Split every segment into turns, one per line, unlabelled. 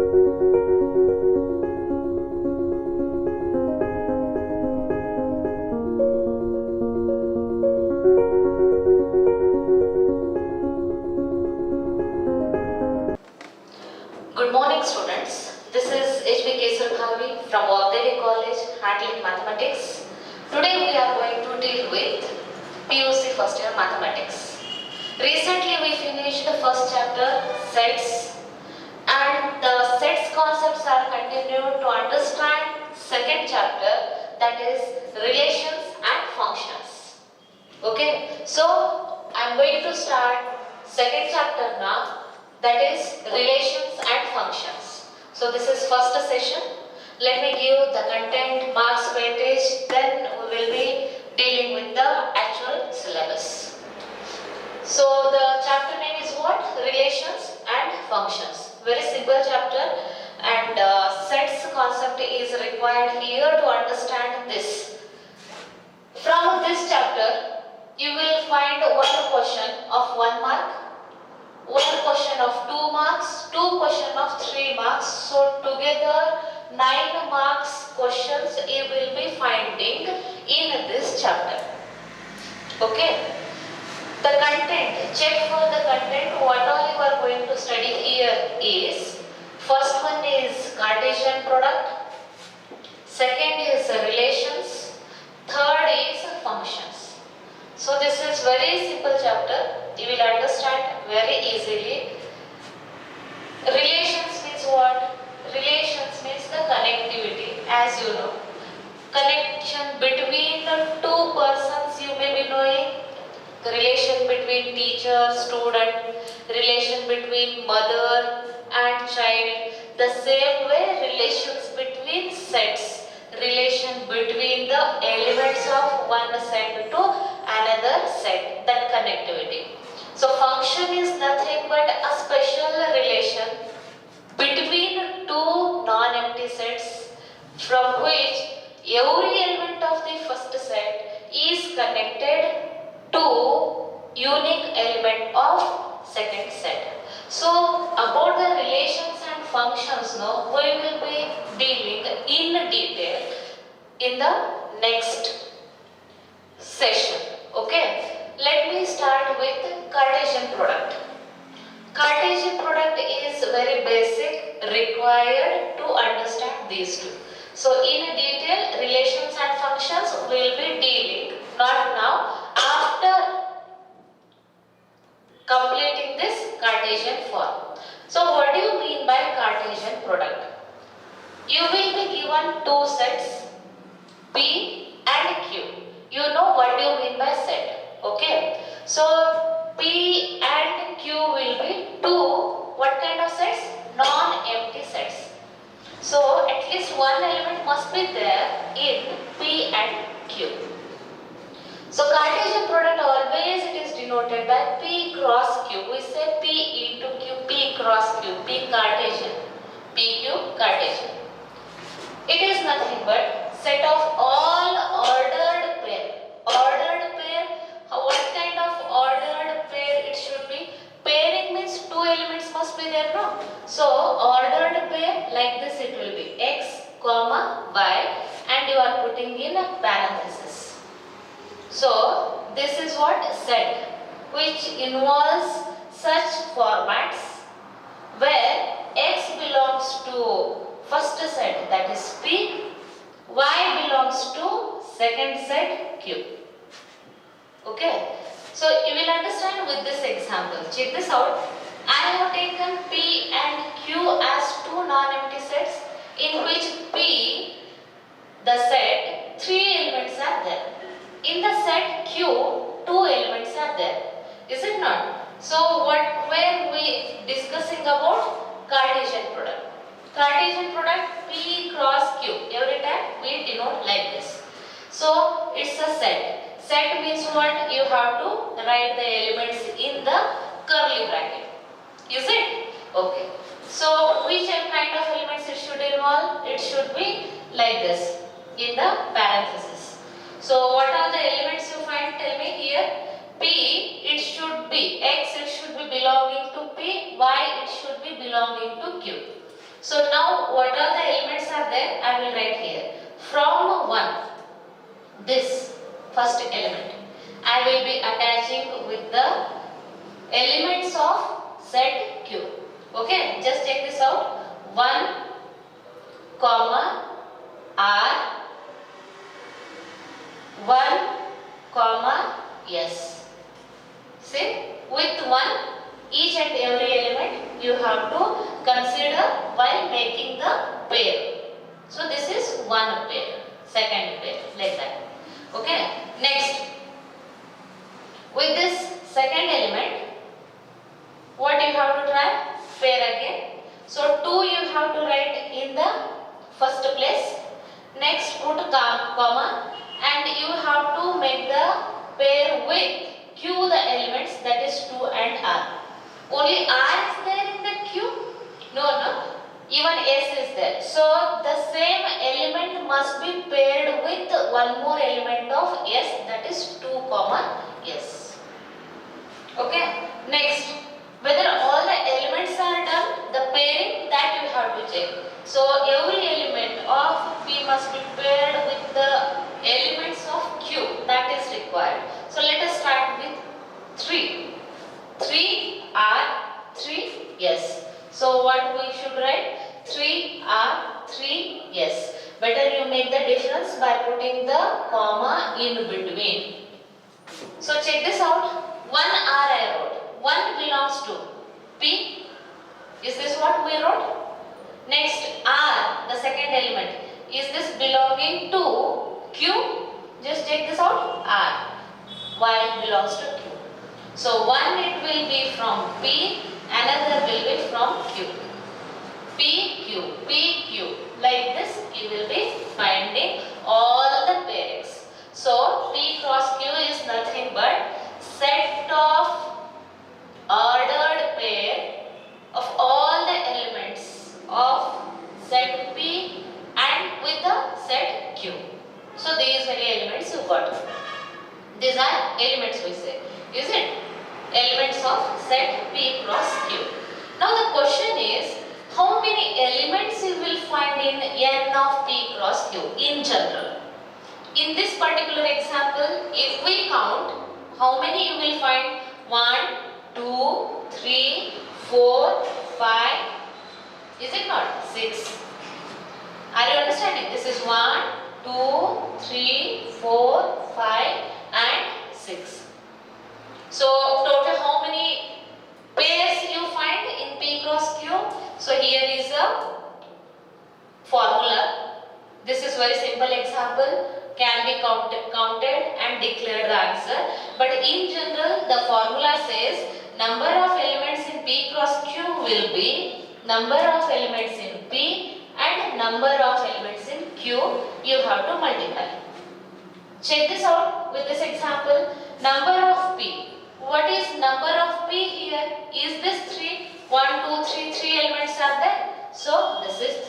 Good morning students, this is Kesarabhavi from College handling mathematics. Today we are going to deal with PUC first year mathematics. Recently we finished the first chapter, sets, and the sets concepts are continued to understand second chapter, that is relations and functions. Okay, so I am going to start second chapter now, that is relations and functions. So this is first session. Let me give the content, marks, weightage, then we will be dealing with the actual syllabus. So the chapter name is what? Relations and functions. Very simple chapter, and sets concept is required here to understand this. From this chapter, you will find one question of 1 mark, one question of 2 marks, 2 question of 3 marks. So together 9 marks questions you will be finding in this chapter. Okay. The content, check for the content. What all you are going to study here is, first one is Cartesian product, second is relations, third is functions. So this is very simple chapter. You will understand very easily. Relations means what? Relations means the connectivity, as you know. Connection between the two persons you may be knowing. The relation between teacher, student, relation between mother and child. The same way relations between sets, relation between the elements of one set to another set, that connectivity. So function is nothing but a special relation between two non-empty sets from which every element of the first set is connected to unique element of second set. So about the relations and functions now we will be dealing in detail in the next session. Okay, let me start with Cartesian product. Cartesian product is very basic, required to understand these two. So in detail relations and functions we will be dealing, not now, after completing this Cartesian form. So what do you mean by Cartesian product? You will be given two sets, P and Q. You know what do you mean by set. Okay. So P and Q will be two, what kind of sets? Non-empty sets. So at least one element must be there in P and Q. So Cartesian product always it is denoted by P cross Q. We say P into Q, P cross Q, P Cartesian, PQ Cartesian. It is nothing but set of all ordered pair. Ordered pair, what kind of ordered pair it should be? Pairing means two elements must be there, no? So ordered pair like this it will be X, comma, Y, and you are putting in a parenthesis. So this is what set, which involves such formats where X belongs to first set, that is P, Y belongs to second set Q. Okay, so you will understand with this example. Check this out. I have taken P and Q as two non-empty sets in which P, the set, three elements are there. In the set Q, two elements are there. Is it not? So what were we discussing about? Cartesian product. Cartesian product P cross Q. Every time we denote like this. So it's a set. Set means what? You have to write the elements in the curly bracket. Is it? Okay. So which kind of elements it should involve? It should be like this in the parenthesis. So what are the elements you find? Tell me here. P, it should be X, it should be belonging to P. Y, it should be belonging to Q. So now what are the elements are there? I will write here. From 1, this first element, I will be attaching with the elements of set Q. Okay, just check this out. 1, comma, R, 1, comma, S. See, with 1, each and every element you have to consider while making the pair. So this is one pair, second pair, like that. Okay, next, with this second element, what you have to try? Pair again. So 2 you have to write in the first place. Next put comma and you have to make the pair with Q the elements, that is 2 and R. Only R is there in the Q? No. Even S is there. So the same element must be paired with one more element of S, that is 2 comma S. Okay. Next, whether all the elements are done, the pairing that you have to check. So every element of P must be paired with the elements of Q, that is required. So let us start with 3. 3 R, 3 S. So what we should write? 3 R, 3 S. Better you make the difference by putting the comma in between. So check this out. 1 R I wrote. 1 belongs to P. Is this what we wrote? Next, R, the second element. Is this belonging to Q? Just check this out. R. Y belongs to Q. So one it will be from P, another will be from Q. P, Q, P, Q. Like this, you will be finding all the pairings. So P cross Q is nothing but set of ordered pair of all the elements of set P and with the set Q. So these many elements you got. These are elements we say. Is it? Elements of set P cross Q. Now the question is, how many elements you will find in N of P cross Q in general? In this particular example, if we count, how many you will find? 1, 2, 3, 4, 5. Is it not? 6. Are you understanding? This is 1, 2, 3, 4, 5 and 6. So total how many pairs you find in P cross Q? So here is a formula. This is very simple example. Can be counted and declared the answer. But in general, the formula says number of elements in P cross Q will be number of elements in P and number of elements in Q. You have to multiply. Check this out with this example. Number of P. What is number of P here? Is this 3? 1, 2, 3, 3 elements are there. So this is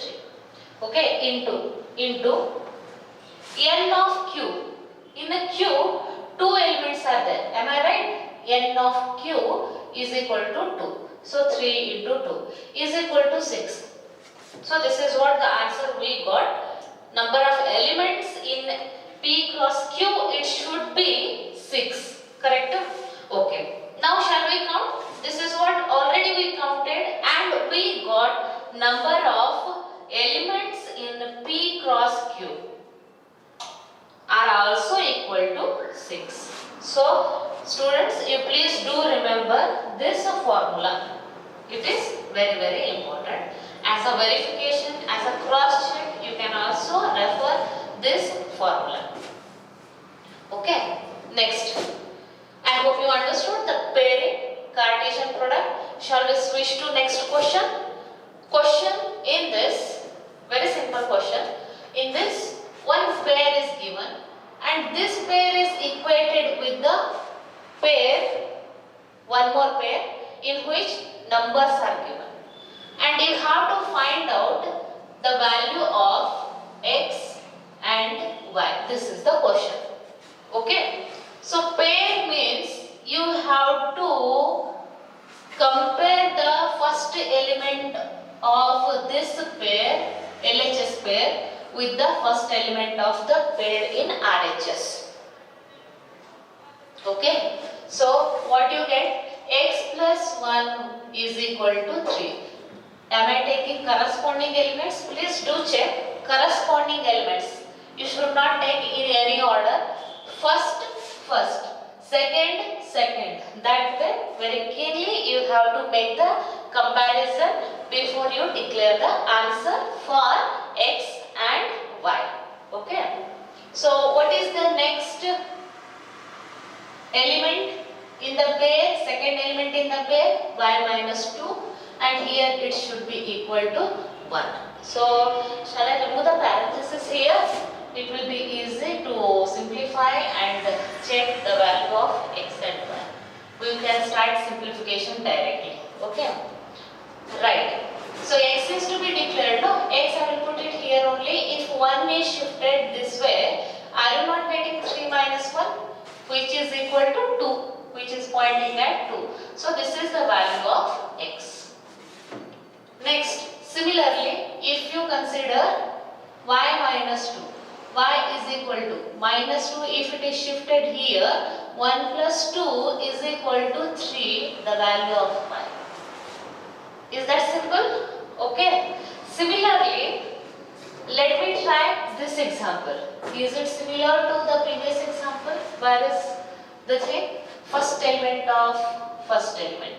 3. Okay, into N of Q. In a Q, 2 elements are there. Am I right? N of Q is equal to 2. So 3 into 2 is equal to 6. So this is what the answer we got. Number of elements in P cross Q, it should be 6. Correct? Okay. Now shall we count? This is what already we counted and we got number of elements in P cross Q are also equal to 6. So students, you please do remember this formula. It is very important. As a verification, as a cross check, you can also refer this formula. Okay. Next. I hope you understood the pairing, Cartesian product. Shall we switch to next question? Question in this, very simple question. In this, one pair is given and this pair is equated with the pair, one more pair in which numbers are given. And you have to find out the value of x and y. This is the question. Okay. So pair means you have to compare the first element of this pair, LHS pair, with the first element of the pair in RHS. Okay. So what you get? X plus 1 is equal to 3. Am I taking corresponding elements? Please do check corresponding elements. You should not take in any order. First, second, second. That way, very keenly you have to make the comparison before you declare the answer for X and Y. Okay. So what is the next element in the pair? Second element in the pair, Y minus 2, and here it should be equal to 1. So shall I remove the parenthesis here? It will be easy to simplify and check the value of X and Y. We can start simplification directly. Okay. Right. So X is to be declared. No, X I will put it here only. If 1 is shifted this way, are you not getting 3 minus 1? Which is equal to 2, which is pointing at 2. So this is the value of X. Next, similarly, if you consider Y minus 2, Y is equal to minus 2. If it is shifted here, 1 plus 2 is equal to 3, the value of Y. Is that simple? Okay. Similarly, let me try this example. Is it similar to the previous example? Where is the thing? First element of first element.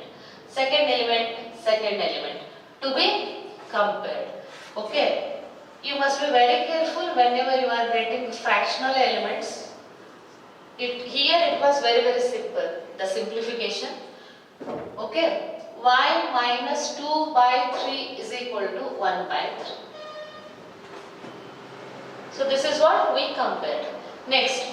Second element, second element. To be compared. Okay. You must be very careful whenever you are getting fractional elements. Here it was very simple. The simplification. Okay. Y minus 2 by 3 is equal to 1 by 3. So this is what we compared. Next,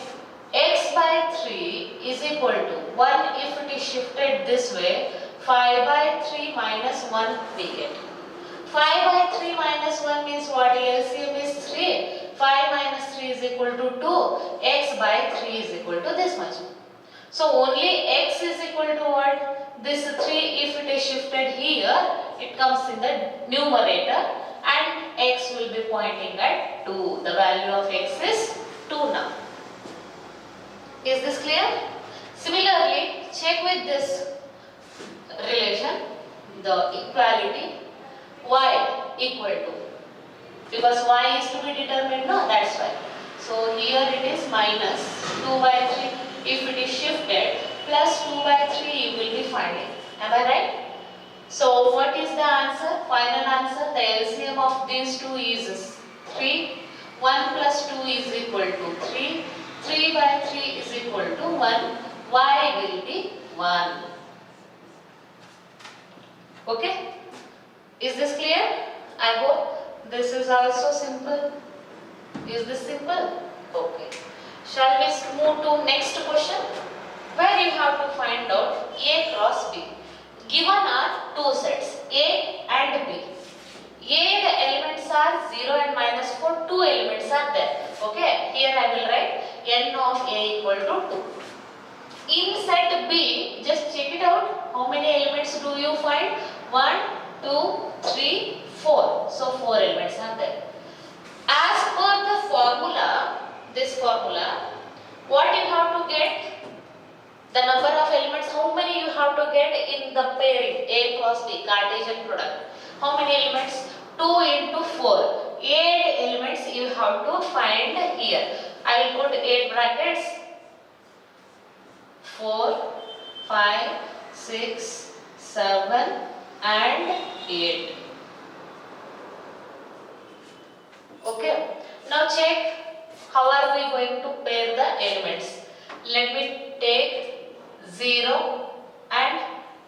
X by 3 is equal to 1 if it is shifted this way, 5 by 3 minus 1 we get. 5 by 3 minus 1 means what? LCM is 3. 5 minus 3 is equal to 2. X by 3 is equal to this much. So only X is equal to what? This 3, if it is shifted here, it comes in the numerator and X will be pointing at 2. The value of X is 2 now. Is this clear? Similarly, check with this relation, the equality, Y equal to, because Y is to be determined, no, that's why. So here it is minus 2 by 3. If it is shifted, plus 2 by 3 you will be finding. Am I right? So what is the answer? Final answer, the LCM of these two is 3. 1 plus 2 is equal to 3. 3 by 3 is equal to 1. Y will be 1. Okay? Is this clear? I hope this is also simple. Is this simple? Okay. Shall we move to next question? Where you have to find out A cross B. Given are two sets, A and B. A, the elements are 0 and minus 4, two elements are there. Okay, here I will write n of A equal to 2. In set B, just check it out. How many elements do you find? 1, 2, 3, 4. So 4 elements are there. As per the formula, this formula, what you have to get? The number of elements, how many you have to get in the pairing A cross B, Cartesian product. How many elements? 2 into 4. 8 elements you have to find here. I will put 8 brackets. 4, 5, 6, 7 and 8. Okay. Now check how are we going to pair the elements. Let me take 0 and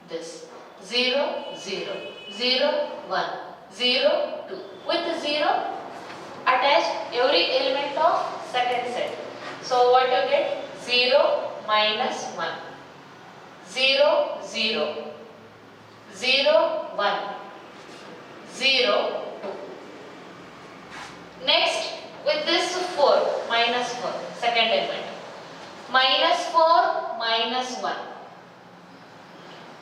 this. 0, 0, 0, 1, 0, 2. With 0, attach every element of second set. So what you get? 0, minus 1. 0, 0. 0, 1. 0, 2. Next, with this 4, minus 4, second element. Minus 4, minus 1.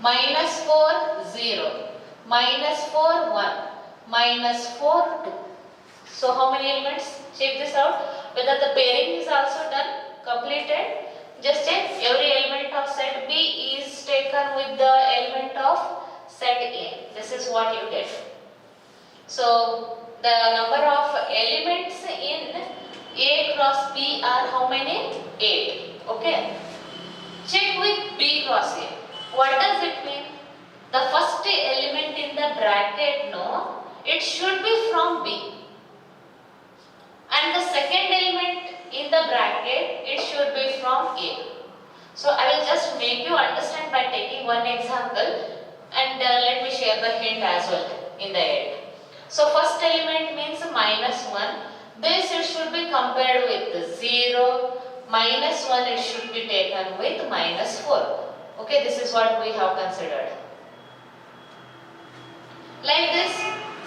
Minus 4, 0. Minus 4, 1. minus 4, 2. So how many elements? Check this out. Whether the pairing is also done, completed. Just check every element of set B is taken with the element of set A. This is what you get. So the number of elements in A cross B are how many? 8. Okay. Check with B cross A. What does it mean? The first element in the bracket, no, it should be from B. And the second element in the bracket, it should be from A. So I will just make you understand by taking one example, and let me share the hint as well in the end. So first element means minus 1. This it should be compared with 0. Minus 1 it should be taken with minus 4. Okay, this is what we have considered. Like this,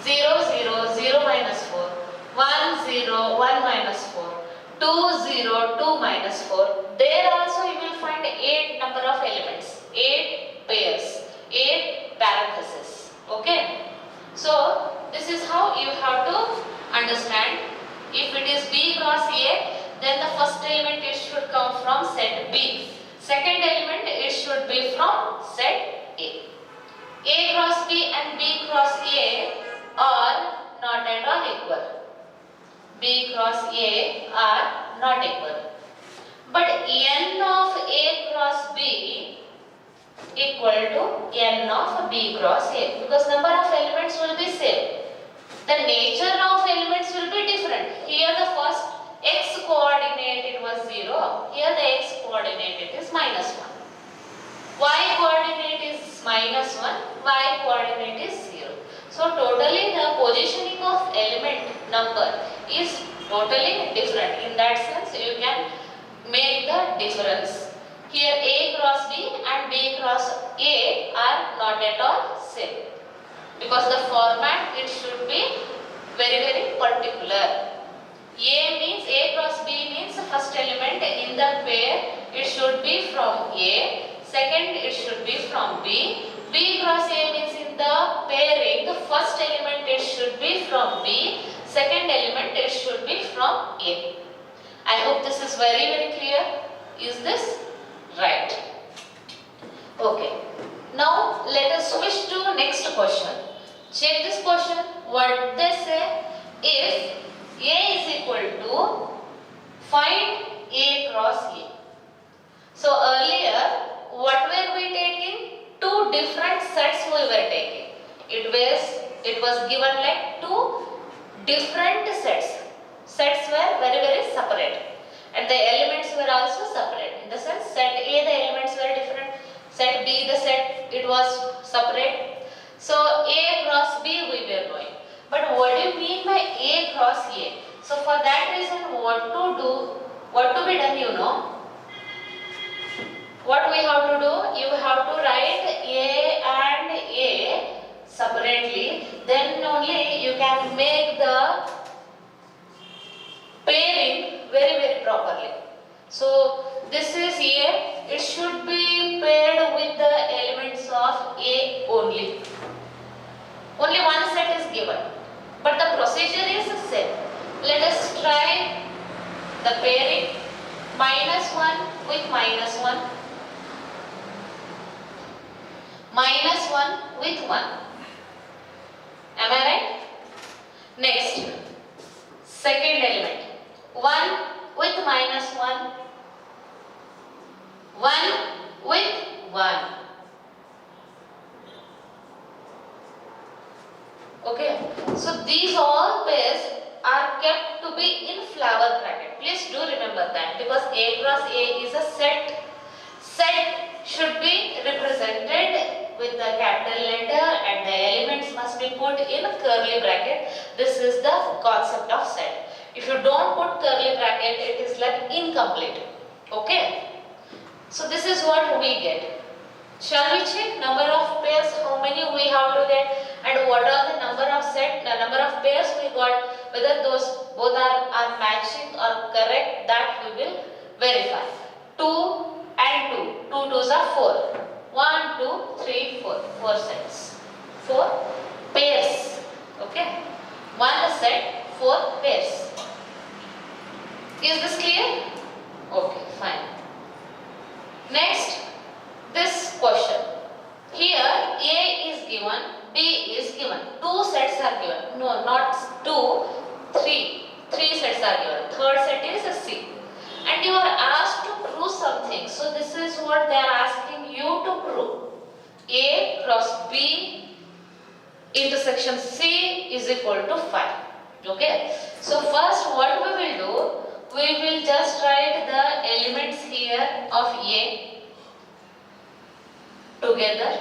0, 0, 0 minus 4. 1, 0, 1 minus 4, 2, 0, 2 minus 4. There also you will find 8 number of elements, 8 pairs, 8 parentheses. Okay. So this is how you have to understand. If it is B cross A, then the first element it should come from set B. Second element it should be from set A. A cross B and B cross A are not at all equal. B cross A are not equal. But n of A cross B equal to n of B cross A, because number of elements will be same. The nature of elements will be different. Here the first x coordinate it was 0. Here the x coordinate it is minus 1. Y coordinate is minus 1. Y coordinate is 0. So totally the positioning of element number is totally different. In that sense you can make the difference. Here A cross B and B cross A are not at all same, because the format it should be very particular. A means A cross B means first element in the pair it should be from A, second it should be from B. B cross A means in the pairing the first element it should be from B, second element it should be from A. I hope this is very clear. Is this right? Okay. Now let us switch to next question. Check this question. What they say, if A is equal to, find A cross A. So earlier what were we taking? Two different sets we were taking. It was given like two different sets. Sets were very separate, and the elements were also separate. In the sense, set A the elements were different, set B the set it was separate. So A cross B we were going. But what do you mean by A cross A? So for that reason, what to be done, you know? What we have to do? You have to write A and A separately. Then only you can make the pairing very properly. So this is A. It should be paired with the elements of A only. Only one set is given, but the procedure is the same. Let us try the pairing. Minus 1 with minus 1. Minus 1 with 1. Am I right? Next, second element. 1 with minus 1. 1 with 1. Okay. So these all pairs are kept to be in flower bracket. Please do remember that, because A cross A is a set. Set should be represented with the capital letter and the elements must be put in a curly bracket. This is the concept of set. If you don't put curly bracket, it is like incomplete. Okay. So this is what we get. Shall we check number of pairs, how many we have to get, and what are the number of pairs we got, whether those both are matching or correct, that we will verify. 2 and 2. 2 2s are 4. 1, 2, 3, 4. 4 sets. 4 pairs. Okay. One set, 4 pairs. Is this clear? Okay, fine. Next, this question. Here A is given, B is given. 2 sets are given. No, not 2, 3. 3 sets are given. Third set is a C. And you are asked to prove something. So this is what they are asking you to prove. A cross B intersection C is equal to 5. Okay. So first what we will do, we will just write the elements here of A together.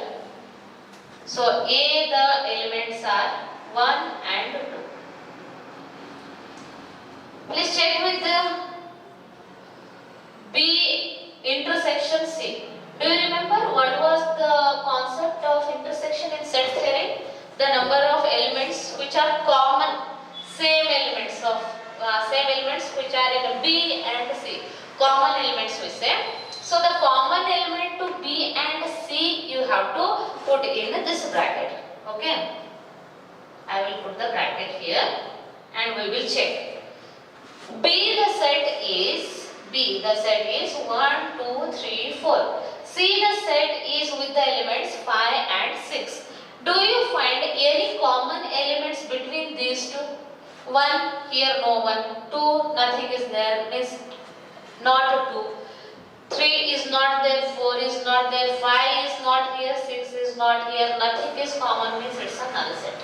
So A, the elements are 1 and 2. Please check with the B intersection C. Do you remember what was the concept of intersection in set theory? The number of elements which are common, same elements which are in B and C. Common elements we say. So the common element to B and C you have to put in this bracket. Okay. I will put the bracket here and we will check. B the set is 1, 2, 3, 4. C the set is with the elements 5 and 6. Do you find any common elements between these two? 1, here no 1. 2, nothing is there, means not 2. 3 is not there, 4 is not there, 5 is not here, 6 is not here, nothing is common, means it's a null set.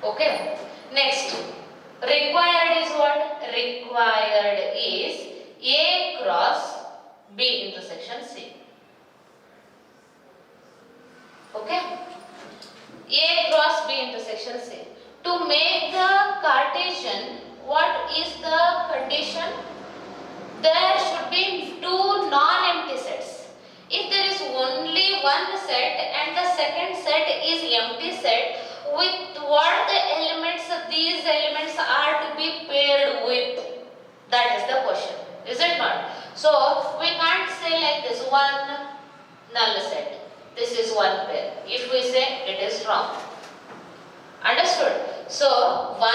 Okay. Next, required is what? Required is A cross B intersection C. Okay. A cross B intersection C. To make the Cartesian, what is the condition? There should be 2 non-empty sets. If there is only one set and the second set is empty set, with what the elements these elements are to be paired with? That is the question. Is it not? So we can't say like this, one null set. This is one pair. If we say, it is wrong. Understood? So 1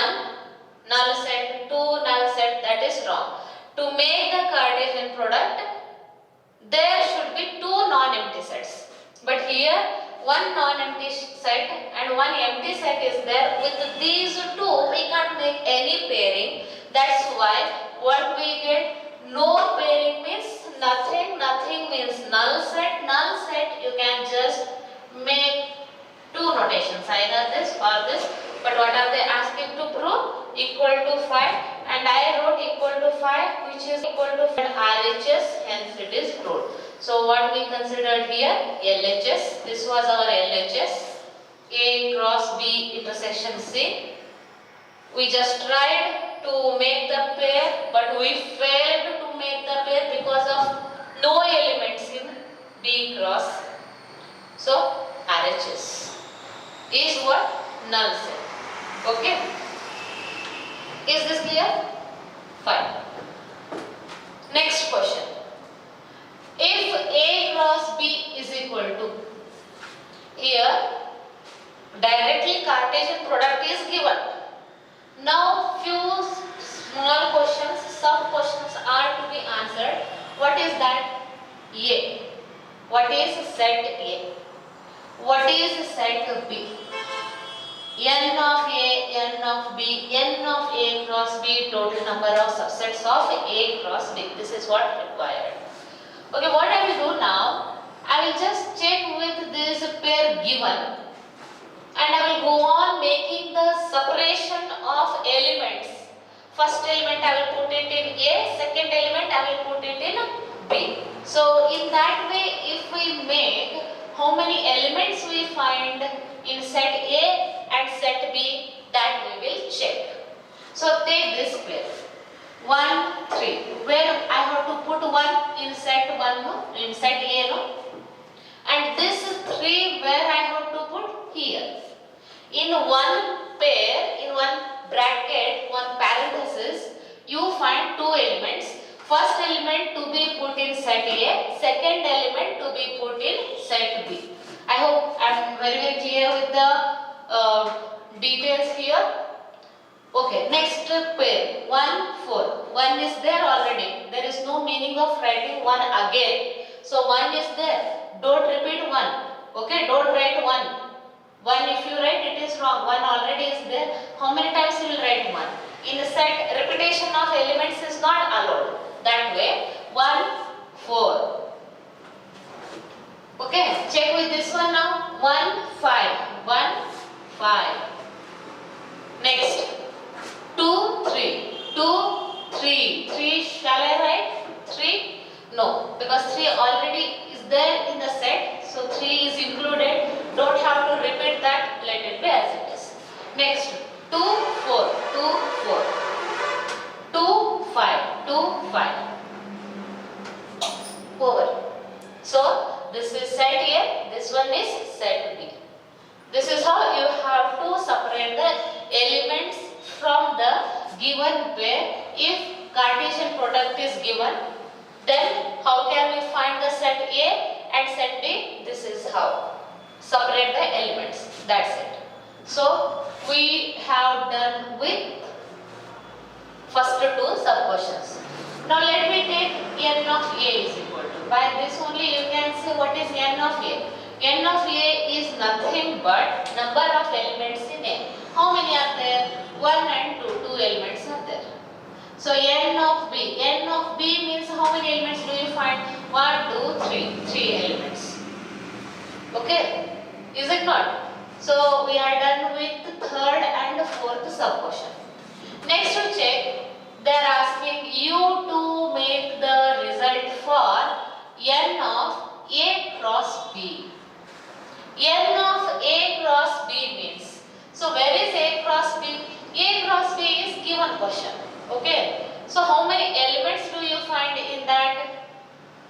null set, 2 null set, that is wrong. To make the Cartesian product, there should be 2 non-empty sets. But here, 1 non-empty set and 1 empty set is there. With these 2, we can't make any pairing. That's why what we get, no pairing means nothing, nothing means null set. Null set, you can just make 2 notations, either this or this. But what are they asking to prove? Equal to 5, and I wrote equal to 5, which is equal to RHS, hence it is proved. So what we considered here, LHS, this was our LHS, A cross B intersection C. We just tried to make the pair, but we failed to make the pair because of no elements in B cross. So RHS is what? Null set. Okay. Is this clear? Fine. Next question. If A cross B is equal to, here directly Cartesian product is given. Now few small questions, sub questions are to be answered. What is that? A. What is set A? What is set B? N of A, N of B, N of A cross B, total number of subsets of A cross B. This is what required. Okay, what I will do now, I will just check with this pair given and I will go on making the separation of elements. First element I will put it in A, second element I will put it in B. So in that way, if we make, how many elements we find in set A and set B, that we will check. So take this pair. 1, 3. Where I have to put 1 in set 1, no? In set A, no? And this 3 where I have to put here. In one pair, in one bracket, one parenthesis, you find 2 elements. First element to be put in set A, second element to be put in set B. I hope I am very clear with the details here. Okay, next pair 1, 4. 1 is there already. There is no meaning of writing 1 again. So 1 is there. Don't repeat 1. Okay, don't write 1. 1 if you write, it is wrong. 1 already is there. How many times you will write 1? In a set, repetition of elements is not allowed. That way, 1, 4. Okay, check with this one now. 1, 5. 1, 5. Next, 2, 3. 2, 3. 3, shall I write? 3? No, because 3 already is there in the set. So 3 is included. Don't have to repeat that. Let it be as it is. Next, 2, 4. 2, 4. 2, 5. 2, 5. Over. So, this is set A. This one is set B. This is how you have to separate the elements from the given pair. If Cartesian product is given, then how can we find the set A and set B? This is how. Separate the elements. That's it. So, we have done with first two subquestions. Now, let me take n of A is equal to. By this only you can say what is n of A. N of A is nothing but number of elements in A. How many are there? 1 and 2. 2 elements are there. So n of B. N of B means how many elements do you find? 1, 2, 3. 3 elements. Okay? Is it not? So we are done with the third and fourth subquestion. Next to check, they are asking you to make the result for n of A cross B. N of A cross B means, so where is A cross B? A cross B is given question. Okay. So how many elements do you find in that?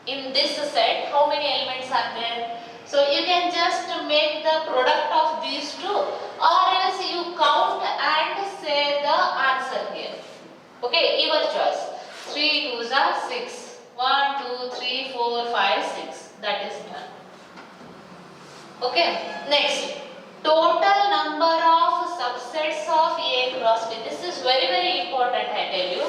In this set, how many elements are there? So you can just make the product of these two, or else you count and say the answer here. Okay, your choice. 3 2s are 6. 1, 2, 3, 4, 5, 6. That is done. Okay, next. Total number of subsets of A cross B. This is very, very important, I tell you.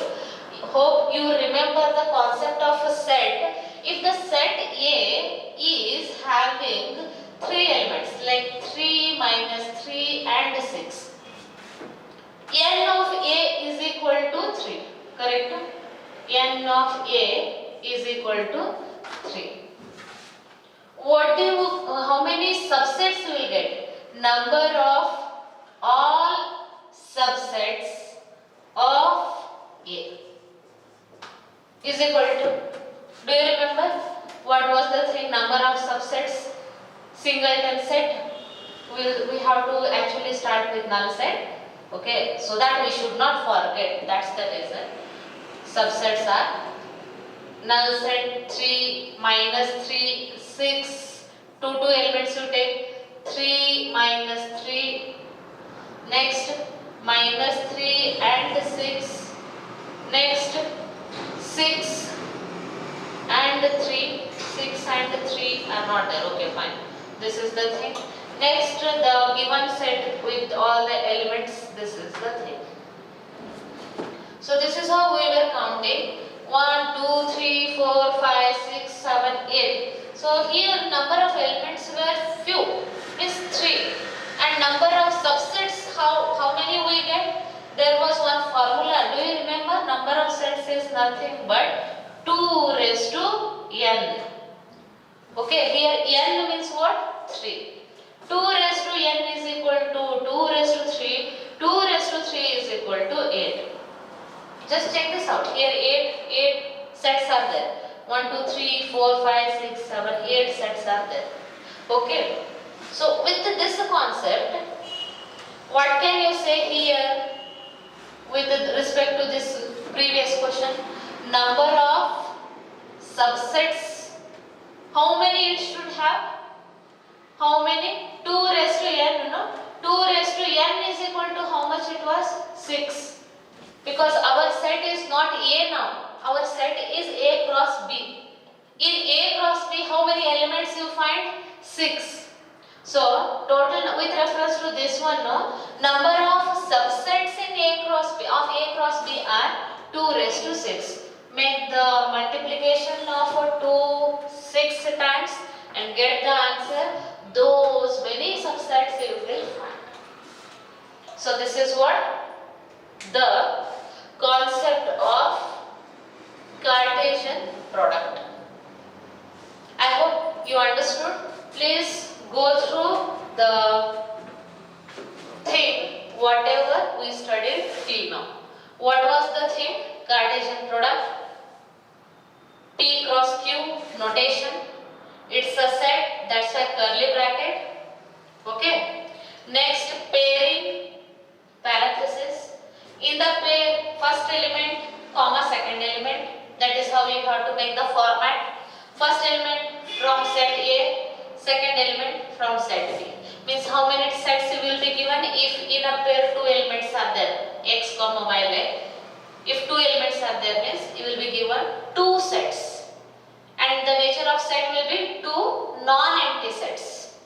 Hope you remember the concept of a set. If the set A is having 3 elements like 3, minus 3 and 6. N of A is equal to 3. Correct? N of A is equal to 3. How many subsets you will get? Number of all subsets of A is equal to, do you remember what was the thing? Number of subsets, singleton set. We have to actually start with null set. Okay, so that we should not forget. That's the reason. Subsets are null set 3, minus 3, 6. 2 elements you take. 3, minus 3. Next, minus 3 and 6. Next, 6 and 3. 6 and 3 are not there. Okay, fine. This is the thing. Next, the given set with all the elements. This is the thing. So this is how we were counting. 1, 2, 3, 4, 5, 6, 7, 8. So here number of elements were few, is 3. And number of subsets, how many we get? There was one formula. Do you remember? Number of sets is nothing but 2 raised to n. Okay, here n means what? 3. 2 raised to n is equal to 2 raised to 3. 2 raised to 3 is equal to 8. Just check this out. Here 8 sets are there. 1, 2, 3, 4, 5, 6, 7, 8 sets are there. Okay. So with this concept, what can you say here with respect to this previous question? Number of subsets. How many it should have? How many? 2 raised to n, no? 2 raised to n is equal to how much it was? 6. Because our set is not A now. Our set is A cross B. In A cross B, how many elements you find? 6. So total with reference to this one, no, number of subsets in A cross B of A cross B are 2 raised to 6. Make the multiplication of 2 6 times and get the answer. Those many subsets you will find. So this is what the concept of Cartesian product. I hope you understood. Please go through the thing whatever we studied till now. What was the thing? Cartesian product, P cross Q notation. It's a set, that's why curly bracket. Okay. Next, pairing, parenthesis. In the pair, first element, comma, second element. That is how we have to make the format. First element from set A, second element from set B. Means how many sets will be given if in a pair 2 elements are there, x comma y like. If 2 elements are there means you will be given 2 sets. And the nature of set will be 2 non-empty sets.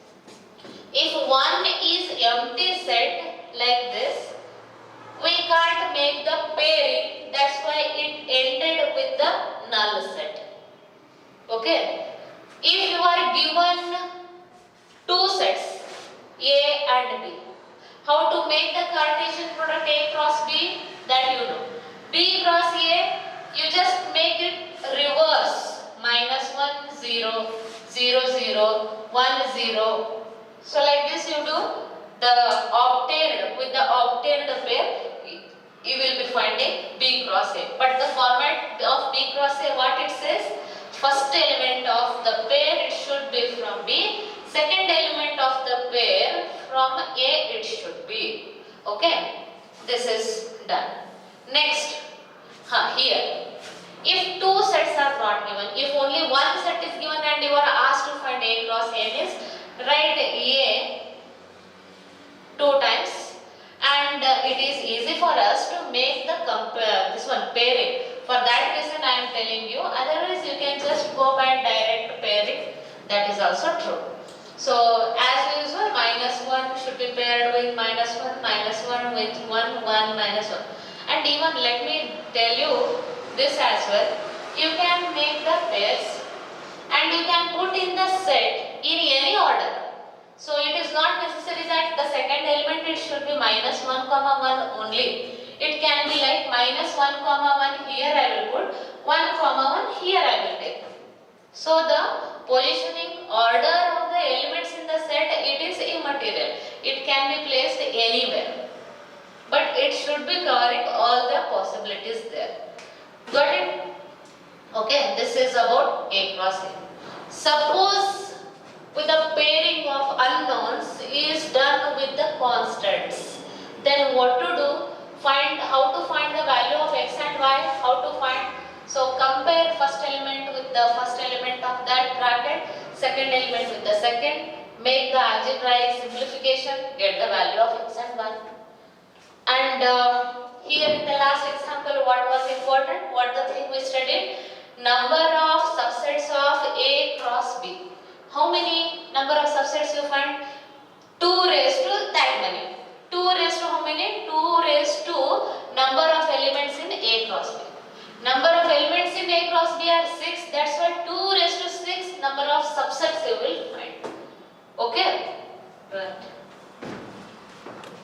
If one is empty set like this, we can't make the pairing, that's why it ended with the null set. Okay. If you are given 2 sets, A and B, how to make the Cartesian product A cross B, that you know. B cross A, you just make it reverse, -1 0 0 0 1 0. So like this you do the obtained, with the obtained pair you will be finding B cross A. But the format of B cross A, what it says, first element of the pair it should be from B, second element of the pair from A it should be. Okay, this is done. Next, here, if 2 sets are not given, if only 1 set is given and you are asked to find A cross A means write A 2 times and it is easy for us to make the pairing. For that reason I am telling you, otherwise you can just go by direct pairing, that is also true. So as usual, -1 should be paired with -1, -1 with 1, 1, -1. And even let me tell you this as well, you can make the pairs and you can put in the set in any order. So it is not necessary that the second element it should be -1, 1 only. It can be like -1, 1 here I will put, 1, 1 here I will take. So the positioning order of the elements in the set, it is immaterial. It can be placed anywhere. But it should be covering all the possibilities there. Got it? Okay, this is about A cross A. Suppose with the pairing of unknowns is done with the constants. Then what to do? How to find the value of x and y, how to find. So compare first element with the first element of that bracket, second element with the second, make the algebraic simplification, get the value of x and y. And here in the last example, what was important? What the thing we studied? Number of subsets of A cross B. How many number of subsets you find? 2 raised to that many. 2 raised to how many? 2 raised to number of elements in A cross B. Number of elements in A cross B are 6. That's why 2 raised to 6 number of subsets you will find. Okay? Right.